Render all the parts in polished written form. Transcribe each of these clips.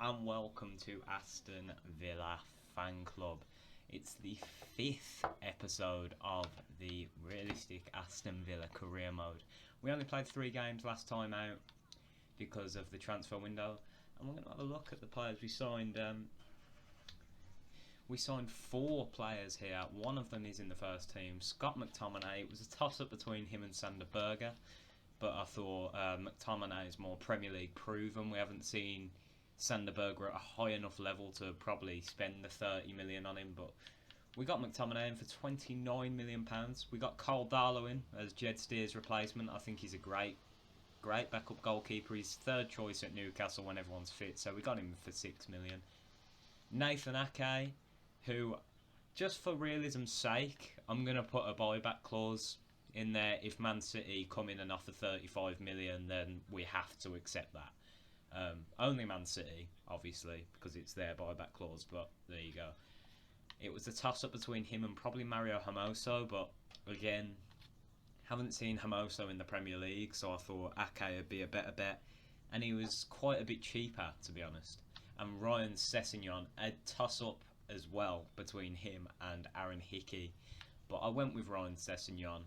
and welcome to Aston Villa Fan Club. It's the 5th episode of the realistic Aston Villa career mode. We only played 3 games last time out because of the transfer window, and we're going to have a look at the players we signed. We signed 4 players here. One of them is in the first team, Scott McTominay. It was a toss-up between him and Sander Berge, but I thought McTominay is more Premier League proven. We haven't seen Sander Berge at a high enough level to probably spend the 30 million on him, but we got McTominay in for £29 million. We got Cole Darlow in as Jed Steer's replacement. I think he's a great backup goalkeeper. He's 3rd choice at Newcastle when everyone's fit, so we got him for £6 million. Nathan Ake, who, just for realism's sake, I'm going to put a buyback clause in there. If Man City come in and offer 35 million, then we have to accept that. Only Man City, obviously, because it's their buyback clause, but there you go. It was a toss-up between him and probably Mario Hermoso, but again, haven't seen Hermoso in the Premier League, so I thought Ake would be a better bet, and he was quite a bit cheaper, to be honest. And Ryan Sessegnon, a toss-up as well between him and Aaron Hickey, but I went with Ryan Sessegnon.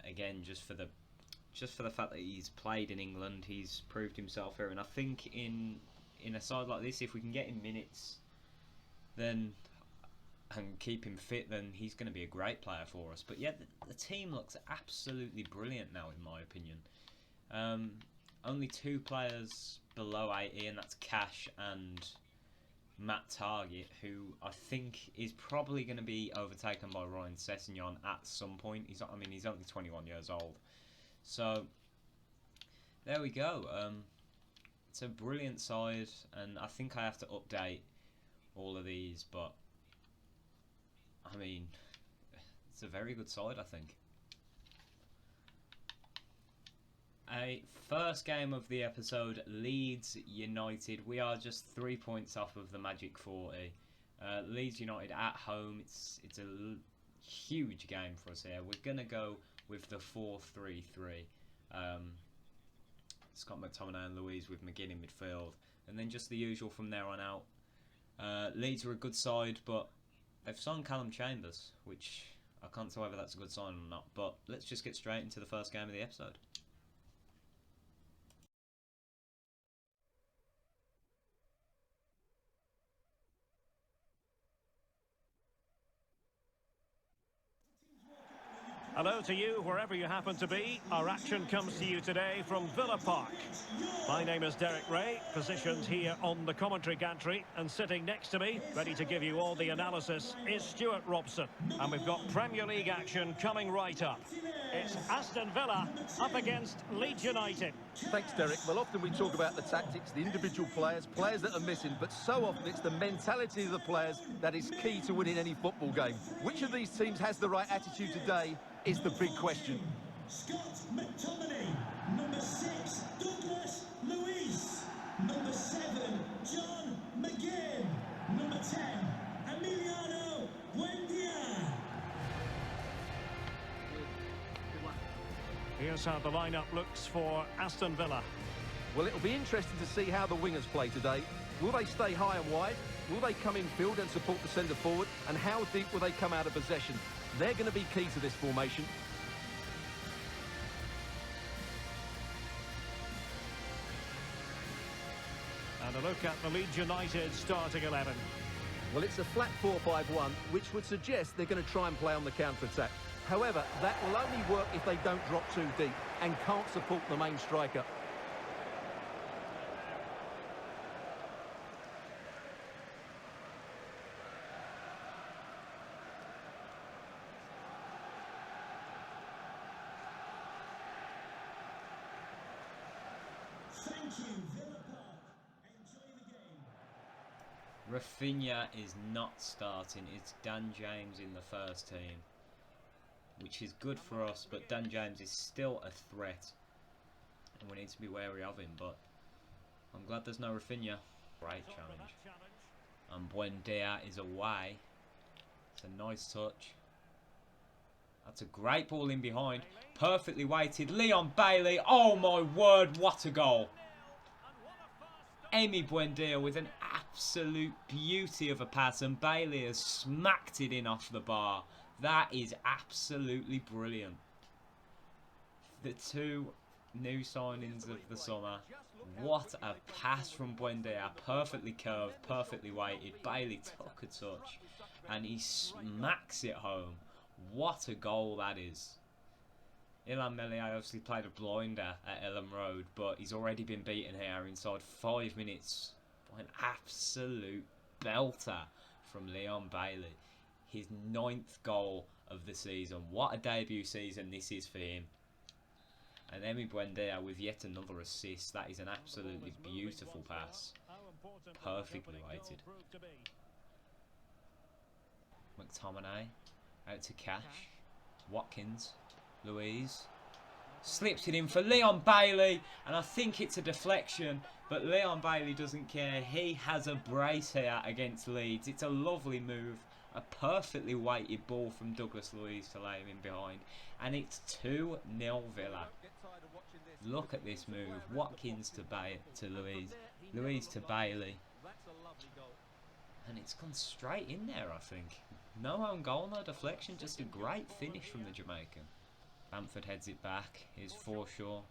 Again, just for the fact that he's played in England, he's proved himself here, and I think in a side like this, if we can get him minutes, then and keep him fit, then he's going to be a great player for us. But yeah, the team looks absolutely brilliant now, in my opinion. Only 2 players below 80, and that's Cash and Matt Target, who I think is probably going to be overtaken by Ryan Sessegnon at some point. He's only 21 years old. So, there we go. It's a brilliant side, and I think I have to update all of these, but I mean, it's a very good side, I think. A first game of the episode, Leeds United. We are just 3 points off of the Magic 40. Leeds United at home. It's a huge game for us here. We're going to go with the 4-3-3. Scott McTominay and Louise with McGinn in midfield. And then just the usual from there on out. Leeds are a good side, but they've signed Callum Chambers, which I can't tell whether that's a good sign or not. But let's just get straight into the first game of the episode. Hello to you, wherever you happen to be. Our action comes to you today from Villa Park. My name is Derek Ray, positioned here on the commentary gantry, and sitting next to me, ready to give you all the analysis, is Stuart Robson. And we've got Premier League action coming right up. It's Aston Villa up against Leeds United. Thanks, Derek. Well, often we talk about the tactics, the individual players that are missing, but so often it's the mentality of the players that is key to winning any football game. Which of these teams has the right attitude today is the big question. Scott McTominay, number 6, Douglas Luiz, number 7, John McGinn, number 10, Emiliano Buendia. Here's how the lineup looks for Aston Villa. Well, it'll be interesting to see how the wingers play today. Will they stay high and wide? Will they come in field and support the centre forward? And how deep will they come out of possession? They're going to be key to this formation. And a look at the Leeds United starting 11. Well, it's a flat 4-5-1, which would suggest they're going to try and play on the counter-attack. However, that will only work if they don't drop too deep and can't support the main striker. Thank you, Villa Park. Enjoy the game. Rafinha is not starting. It's Dan James in the first team, which is good for us, but Dan James is still a threat, and we need to be wary of him, but I'm glad there's no Rafinha. Great challenge. And Buendia is away. It's a nice touch. That's a great ball in behind. Perfectly weighted. Leon Bailey. Oh my word, what a goal. Emi Buendia with an absolute beauty of a pass, and Bailey has smacked it in off the bar. That is absolutely brilliant. The two new signings of the summer. What a pass from Buendia. Perfectly curved, perfectly weighted. Bailey took a touch and he smacks it home. What a goal that is. Ilan Melier obviously played a blinder at Ellen Road, but he's already been beaten here inside 5 minutes by an absolute belter from Leon Bailey. His 9th goal of the season. What a debut season this is for him. And Emi Buendia with yet another assist. That is an absolutely beautiful pass. Perfectly weighted. McTominay out to Cash. Watkins. Louise. Slips it in for Leon Bailey. And I think it's a deflection. But Leon Bailey doesn't care. He has a brace here against Leeds. It's a lovely move. A perfectly weighted ball from Douglas Luiz to lay him in behind. And it's 2-0 Villa. Look at this move. Watkins to Luiz. Luiz to Bailey. And it's gone straight in there, I think. No own goal, no deflection. Just a great finish from the Jamaican. Bamford heads it back. Here's Forshaw.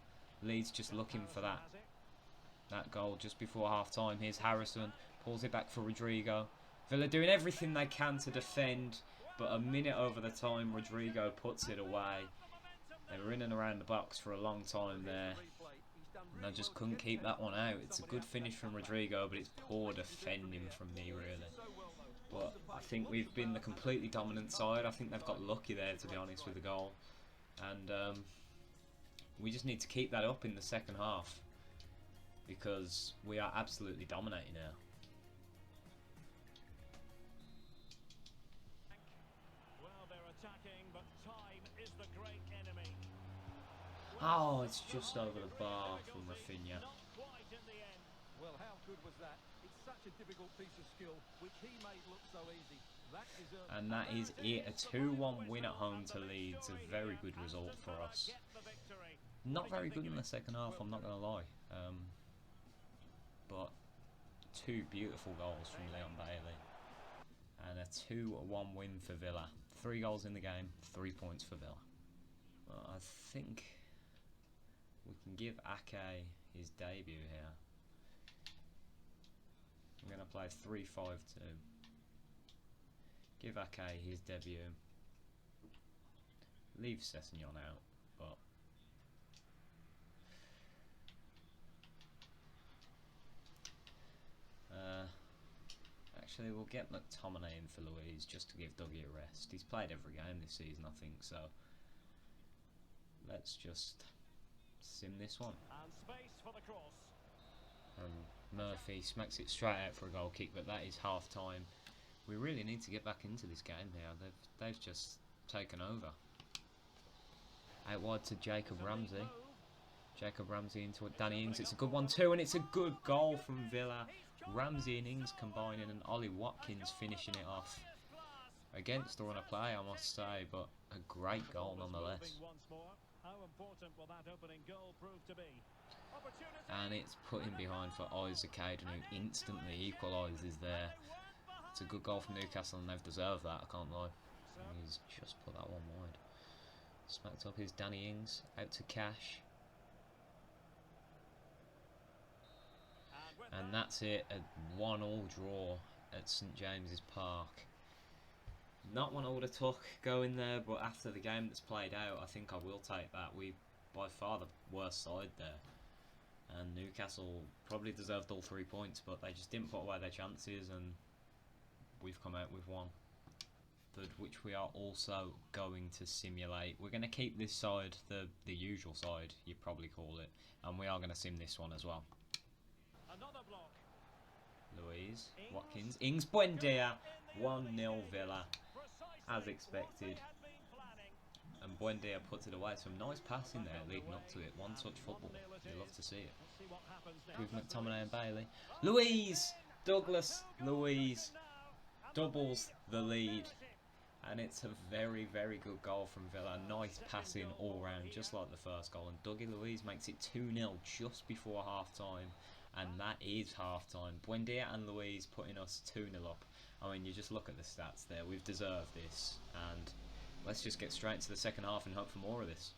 Leeds just looking for that goal just before half time. Here's Harrison. Pulls it back for Rodrigo. Villa doing everything they can to defend. But a minute over the time, Rodrigo puts it away. They were in and around the box for a long time there. And I just couldn't keep that one out. It's a good finish from Rodrigo, but it's poor defending from me, really. But I think we've been the completely dominant side. I think they've got lucky there, to be honest, with the goal. And we just need to keep that up in the second half. Because we are absolutely dominating now. Oh, it's just over the bar from Rafinha. Well, how good was that? It's such a difficult piece of skill, which he made look so easy. And that is it. A 2-1 win at home to Leeds. A very good result for us. Not very good in the second half, I'm not going to lie. But 2 beautiful goals from Leon Bailey. And a 2-1 win for Villa. 3 goals in the game, 3 points for Villa. Well, I think we can give Ake his debut here. I'm going to play 3-5-2. Give Ake his debut. Leave Sessegnon out, but actually we'll get McTominay in for Louise just to give Dougie a rest. He's played every game this season, I think, so let's just sim this one. And space for the cross. Murphy smacks it straight out for a goal kick, but that is half time. We really need to get back into this game now. They've just taken over. Out wide to Jacob Ramsey. Jacob Ramsey into Danny Ings. It's a good one too, and it's a good goal from Villa. Ramsey and Ings combining, and Ollie Watkins finishing it off. Against the run of play, I must say, but a great goal nonetheless. And it's put in behind for Isaac Hayden, who instantly equalises there. It's a good goal from Newcastle, and they've deserved that, I can't lie. He's just put that one wide. Smacked up his Danny Ings, out to Cash. And that's it, a 1-1 draw at St James's Park. Not one I would have took going there, but after the game that's played out, I think I will take that. We by far the worst side there. And Newcastle probably deserved all 3 points, but they just didn't put away their chances, and we've come out with one. Which we are also going to simulate. We're going to keep this side, the usual side, you'd probably call it, and we are going to sim this one as well. Another block. Louise, Watkins, Ings, Buendia, 1-0 Villa, as expected. And Buendia puts it away. Some nice passing there leading up to it. One touch football. You love to see it. With McTominay and Bailey. Louise! Douglas Luiz doubles the lead. And it's a very, very good goal from Villa. Nice passing all round, just like the first goal. And Dougie Luiz makes it 2-0 just before half time. And that is half time. Buendia and Louise putting us 2-0 up. I mean, you just look at the stats there. We've deserved this. And let's just get straight into the second half and hope for more of this.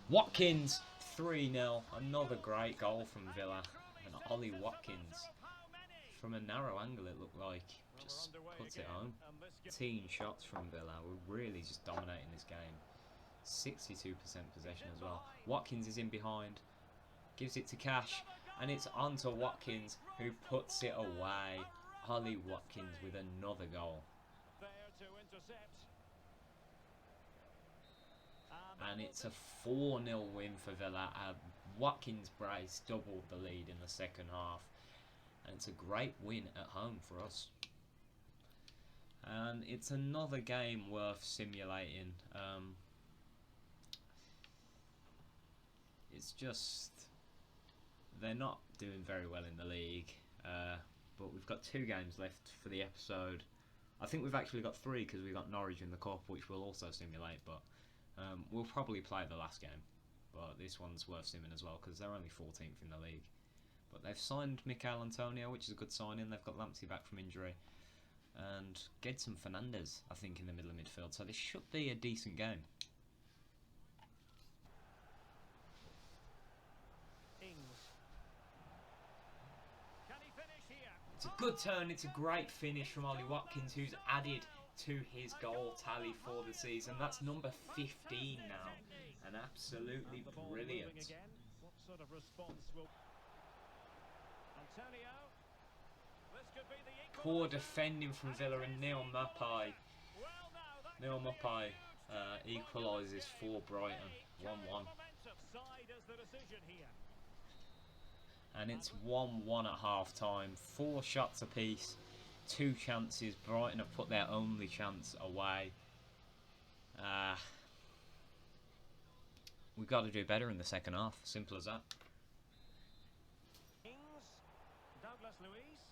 Watkins, 3-0. Another great goal from Villa. And Ollie Watkins, from a narrow angle it looked like, just puts it home. 18 shots from Villa. We're really just dominating this game. 62% possession as well. Watkins is in behind. Gives it to Cash, and it's on to Watkins, who puts it away. Ollie Watkins with another goal. And it's a 4-0 win for Villa. Watkins brace doubled the lead in the second half. And it's a great win at home for us. And it's another game worth simulating. It's just... they're not doing very well in the league, but we've got 2 games left for the episode. I think we've actually got 3 because we've got Norwich in the Cup, which we'll also simulate, but we'll probably play the last game. But this one's worth simming as well because they're only 14th in the league. But they've signed Mikel Antonio, which is a good signing. They've got Lamptey back from injury. And Gedson Fernandez, I think, in the middle of midfield. So this should be a decent game. It's a good turn, it's a great finish from Ollie Watkins, who's added to his goal tally for the season. That's number 15 now, and absolutely brilliant. What sort of response will Antonio? This could be the Poor defending from Villa, and Neil Mapai equalises for Brighton, 1-1. And it's 1-1 at half time. 4 shots apiece, 2 chances. Brighton have put their only chance away. We've got to do better in the second half. Simple as that. Douglas Luiz.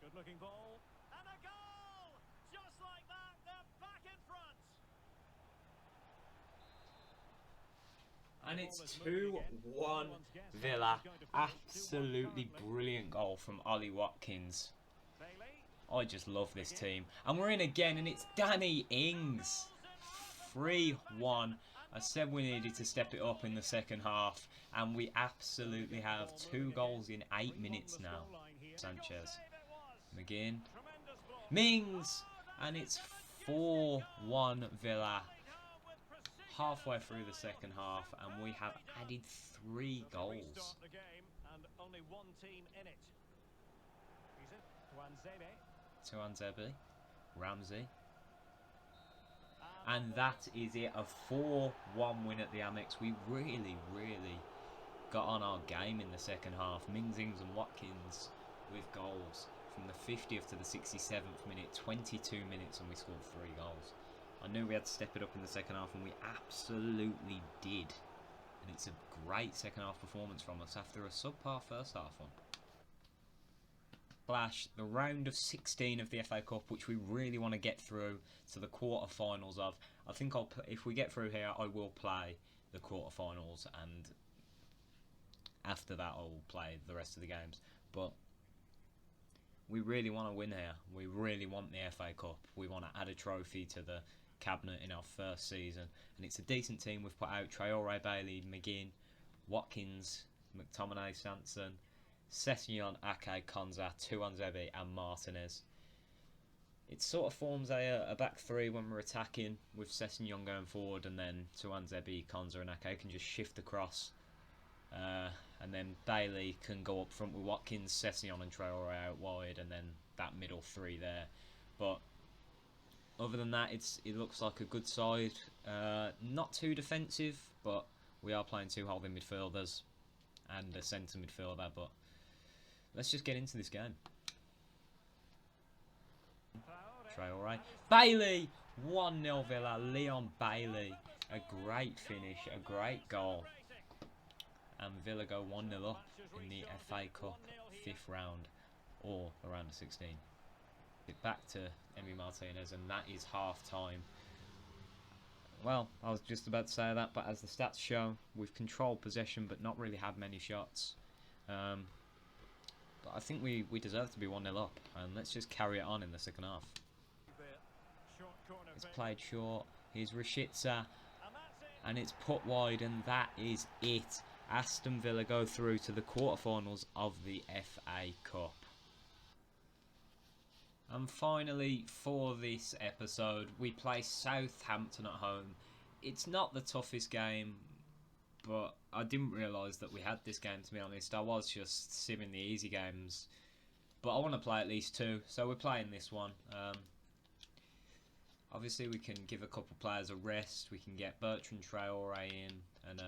Good looking ball. And a goal! Just like that, they're back in front. And it's 2-1 Villa. Absolutely brilliant goal from Ollie Watkins. I just love this team. And we're in again, and it's Danny Ings. 3-1. I said we needed to step it up in the second half, and we absolutely have 2 goals in 8 minutes now. Sanchez. McGinn. Mings! And it's 4-1 Villa. Halfway through the second half, and we have added 3 goals. Tuanzebe, Ramsey, and that is it. A 4-1 win at the Amex. We really got on our game in the second half. Mings, Ings and Watkins with goals from the 50th to the 67th minute. 22 minutes, and we scored 3 goals. I knew we had to step it up in the second half, and we absolutely did. And it's a great second half performance from us after a subpar first half one. Flash, the round of 16 of the FA Cup, which we really want to get through to the quarter-finals of. I think if we get through here, I will play the quarter-finals, and after that I'll play the rest of the games. But we really want to win here. We really want the FA Cup. We want to add a trophy to the cabinet in our first season, and it's a decent team we've put out. Traore, Bailey, McGinn, Watkins, McTominay, Sanson, Sessegnon, Ake, Konza, Tuanzebe and Martinez. It sort of forms a back 3 when we're attacking, with Sessegnon going forward, and then Tuanzebe, Konza and Ake can just shift across, and then Bailey can go up front with Watkins, Sessegnon and Traore out wide, and then that middle 3 there. But other than that, it looks like a good side. Not too defensive, but we are playing 2 holding midfielders and a centre midfielder. But let's just get into this game. Traore. Bailey! 1-0 Villa. Leon Bailey. A great finish, a great goal. And Villa go 1-0 up in the FA Cup 5th round, or the round of 16. Back to Emi Martinez, and that is half time. Well, I was just about to say that, but as the stats show, we've controlled possession but not really had many shots. But I think we deserve to be 1-0 up, and let's just carry it on in the second half. It's played short. Here's Rashica, and it's put wide, and that is it. Aston Villa go through to the quarterfinals of the FA Cup. And finally, for this episode, we play Southampton at home. It's not the toughest game, but I didn't realise that we had this game, to be honest. I was just simming the easy games. But I want to play at least 2, so we're playing this one. Obviously, we can give a couple players a rest. We can get Bertrand Traore in and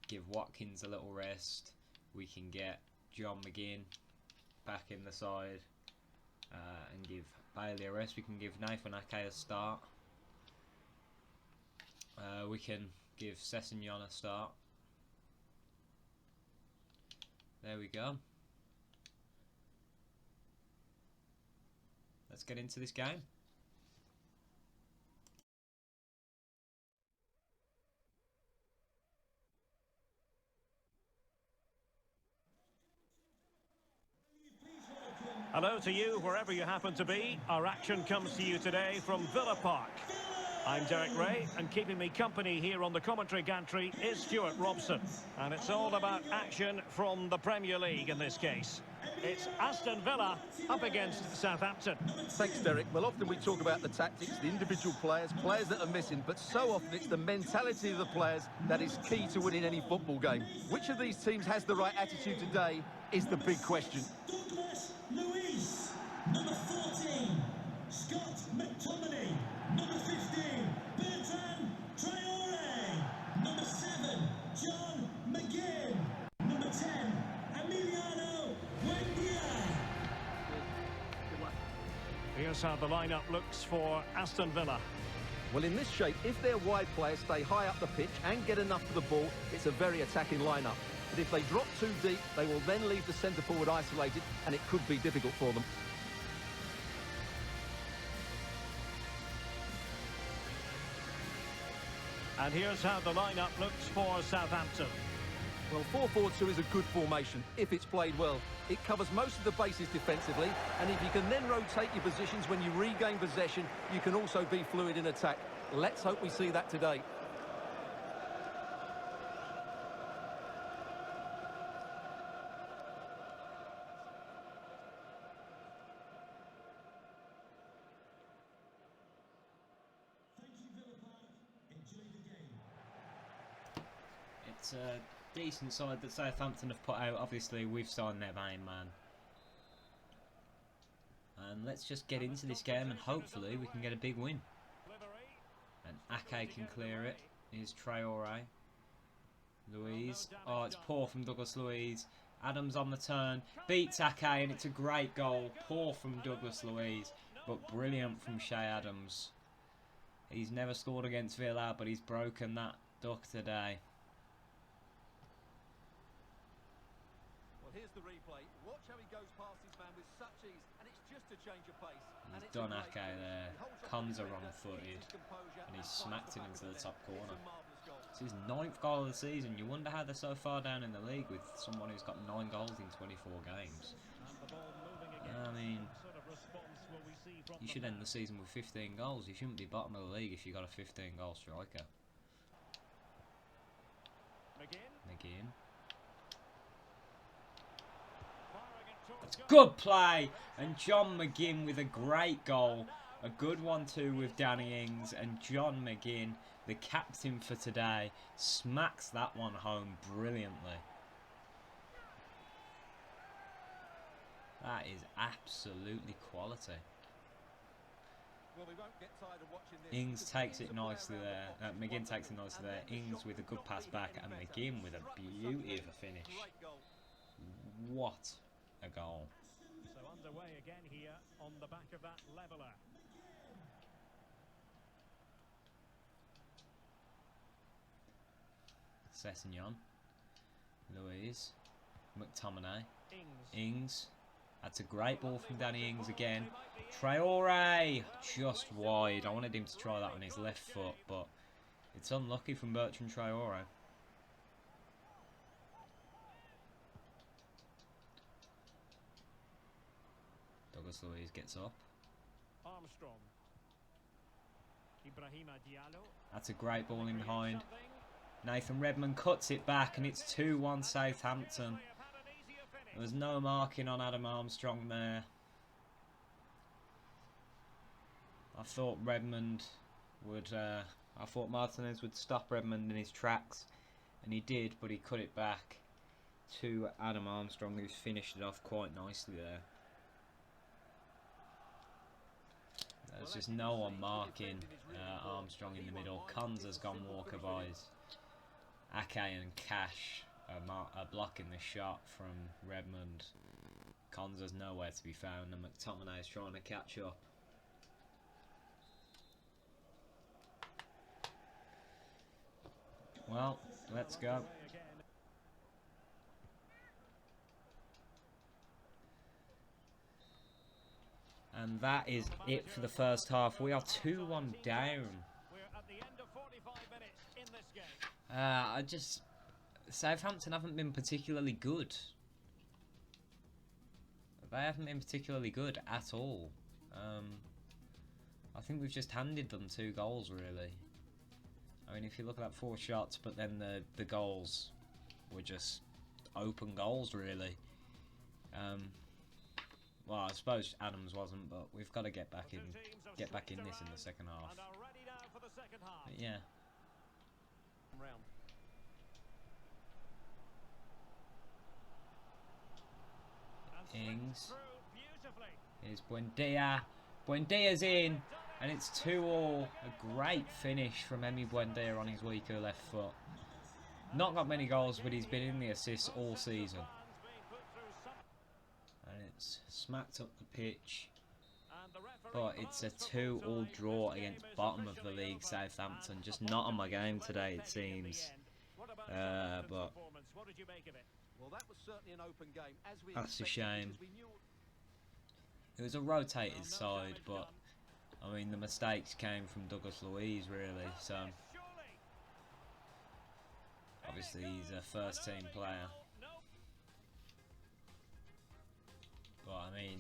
give Watkins a little rest. We can get John McGinn back in the side and give Bailey a rest. We can give Nathan Ake a start. We can give Sessegnon a start. There we go. Let's get into this game. Hello to you, wherever you happen to be. Our action comes to you today from Villa Park. I'm Derek Ray, and keeping me company here on the commentary gantry is Stuart Robson. And it's all about action from the Premier League in this case. It's Aston Villa up against Southampton. Thanks, Derek. Well, often we talk about the tactics, the individual players that are missing, but so often it's the mentality of the players that is key to winning any football game. Which of these teams has the right attitude today is the big question. Luis, number 14, Scott McTominay, number 15, Bertrand Traore, number 7, John McGinn, number 10, Emiliano Buendia. Here's how the lineup looks for Aston Villa. Well, in this shape, if their wide players stay high up the pitch and get enough of the ball, it's a very attacking lineup. But if they drop too deep, they will then leave the centre forward isolated, and it could be difficult for them. And here's how the lineup looks for Southampton. Well, 4-4-2 is a good formation if it's played well. It covers most of the bases defensively, and if you can then rotate your positions when you regain possession, you can also be fluid in attack. Let's hope we see that today. It's a decent side that Southampton have put out. Obviously, we've signed their main man. And let's just get into this game and hopefully we can get a big win. And Ake can clear it. Here's Traore. Luis. Oh, it's poor from Douglas Luiz. Adams on the turn. Beats Ake, and it's a great goal. Poor from Douglas Luiz, but brilliant from Shea Adams. He's never scored against Villa, but he's broken that duck today. Here's the replay. Watch how he goes past his man with such ease, and it's just a change of pace. He's done Ake there. Konza wrong-footed, and he's smacked it into the top corner. It's his 9th goal of the season. You wonder how they're so far down in the league with someone who's got 9 goals in 24 games. I mean, you should end the season with 15 goals. You shouldn't be bottom of the league if you've got a 15-goal striker. McGinn. That's good play, and John McGinn with a great goal. A good 1-2 with Danny Ings, and John McGinn, the captain for today, smacks that one home brilliantly. That is absolutely quality. Well, we won't get tired of watching this. Ings takes it nicely there. McGinn takes it nicely there. Ings with a good pass back, and McGinn with a beauty of a finish. What a goal. So underway again here on the back of that leveller. Sessegnon, Luiz, McTominay, Ings, That's a great ball from Danny Ings again. Traore, just wide. I wanted him to try that on his left foot, but it's unlucky from Bertrand Traore. Douglas Luiz gets up. Armstrong. Ibrahima Diallo. That's a great ball in behind. Nathan Redmond cuts it back, and it's 2-1 Southampton. There was no marking on Adam Armstrong there. I thought Redmond would... I thought Martinez would stop Redmond in his tracks, and he did, but he cut it back to Adam Armstrong, who's finished it off quite nicely there. There's just no one marking Armstrong in the middle. Konza's gone walkabys. Ake and Cash are blocking the shot from Redmond. Konza's nowhere to be found, and McTominay is trying to catch up. Well, let's go. And that is it for the first half. We are 2-1 down. Southampton haven't been particularly good. They haven't been particularly good at all. I think we've just handed them 2 goals, really. I mean, if you look at that 4 shots, but then the goals were just open goals, really. Well, I suppose Adams wasn't, but we've got to get back in this in the second half. But yeah. Ings. Here's Buendia. Buendia's in, and it's 2-2. A great finish from Emi Buendia on his weaker left foot. Not got many goals, but he's been in the assists all season. And it's smacked up the pitch. But it's a 2-2 draw against bottom of the league, Southampton. Just not on my game today, it seems. But that's a shame. It was a rotated side, but I mean the mistakes came from Douglas Luiz, really. So obviously he's a first-team player. But I mean,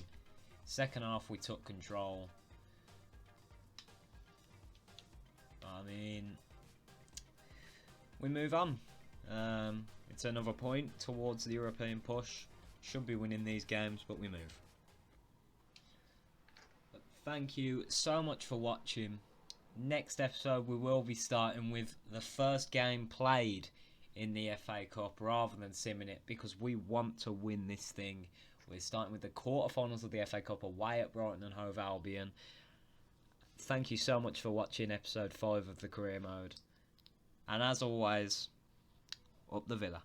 second half we took control. I mean, we move on. It's another point towards the European push. Should be winning these games, but we move. But thank you so much for watching. Next episode we will be starting with the first game played in the FA Cup rather than simming it, because we want to win this thing. We're starting with the quarterfinals of the FA Cup away at Brighton and Hove Albion. Thank you so much for watching episode 5 of the Career Mode. And as always, up the Villa.